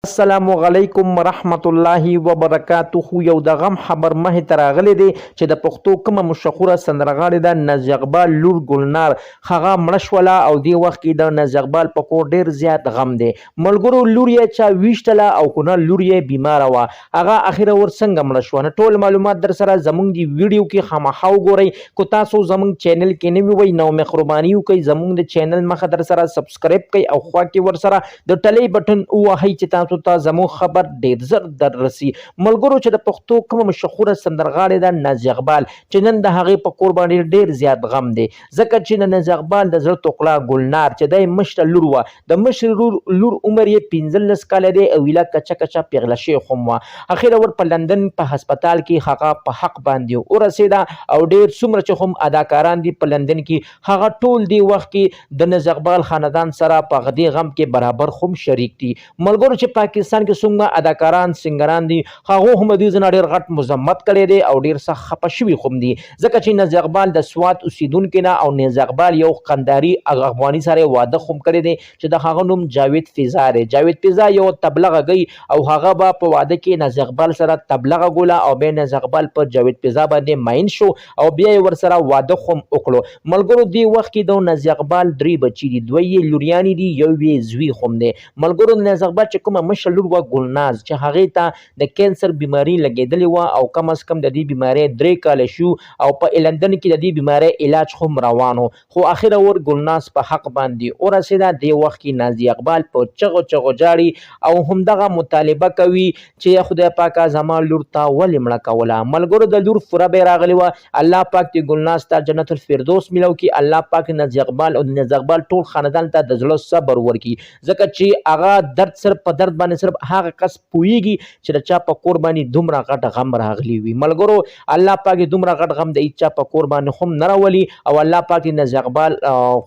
السلام علیکم ورحمت الله وبرکاتہ. یو د غم خبر مه تراغلی دی چې د پښتو کومه مشهوره سندرغاړې ده ناز اقبال لور ګلنار هغه مړه شوله او دې وخت کې د ناز اقبال په کور ډېر زیات غم دی. ملګرو لور یې چا ویشتله او که نه لور یې بیماره وه هغه اخره ور څنګه مړه شوه. نو ټول معلومات در سره زموږ د ویډیو کې خامخا وګورئ. که تاسو زموږ چینل کې نوي وئ نو مهرباني وکړئ زموږ د چینل مخه در سره سبسکرایب کړئ او خوا کې ور سره د ټلۍ بټن ووهئ چې تاسو ته زموږ خبر ډیر زر در رسي. ملګرو چې د پښتو کومه مشهوره سندرغاړې ده ناز اقبال چې نن د هغې په کور باندې ډیر زیات غم دی ځکه چې د ناز اقبال د زړه ټوکړه ګلنار چې دی مشره لور وه د مشرې لور عمر یې 15 کاله دی او ویله کچه کچه پیغله شوې هم وه. اخره ور په لندن په هسپتال کې هغه په حق باندې ورسېده او ډیر څومره چې هم اداکاران دي په لندن کې هغه ټول دی وخت کې د ناز اقبال خاندان سره په غدې غم کې برابر هم شریک دي. ملګرو چې پاکستان کې څومره اداکاران سنگران دي هغه هم د دې نه ډېر غټ مذمت کړی دی او ډېر سخت خفه شوي هم دي ځکه چې ناز اقبال د سوات اوسیدونکی نه او ناز اقبال یو قنداري افغاني سره واده هم کړی دی چې د هغه نوم جاوید فضا دی. جاوید فضا یو تبله غږی او هغه به په واده کې ناز اقبال سره تبله غږوله او بیا ناز اقبال په جاوید فضا باندې ماین شو او بیا یې ورسره واده هم وکړو. ملګرو دې وخت کې د ناز اقبال 3 بچي دي 2 یې لوریانې دي یو یې زوی هم دی. ملګرو ناز اقبال چې کومه مشر لور وه ګلناز چې هغې ته د کینسر بیماري لګېدلې وه او کم از کم د دې بیمارۍ 3 کاله شو او په لندن کې د دې بیمارۍ علاج هم روان و خو اخره ور ګلناز په حق باندې ورسېده. دې وخت کې ناز اقبال په چغو چغو جاړي او همدغه مطالبه کوي چې خدای پاکه زما لور ته ولې مړه کوله. ملګرو د لور فوره به یې راغلې وه الله پاک دې ګلناز ته جنت الفردوس ملو کړي. الله پاک ناز اقبال او ناز اقبال ټول خاندان ته د زړه صبر ورکړي ځکه چې هغه درد صرف په درد باندې صرف هغه کس پوهیږي چې د چا په کور باندې دومره غټ غم راغلی وي. ملګرو الله پاک دومره غټ غم د هیچا په کور باندې هم نه راولي او الله پاک ناز اقبال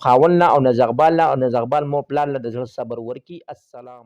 خاوند او ناز اقبال مور پلار له د زړه صبر ورکړي. السلام.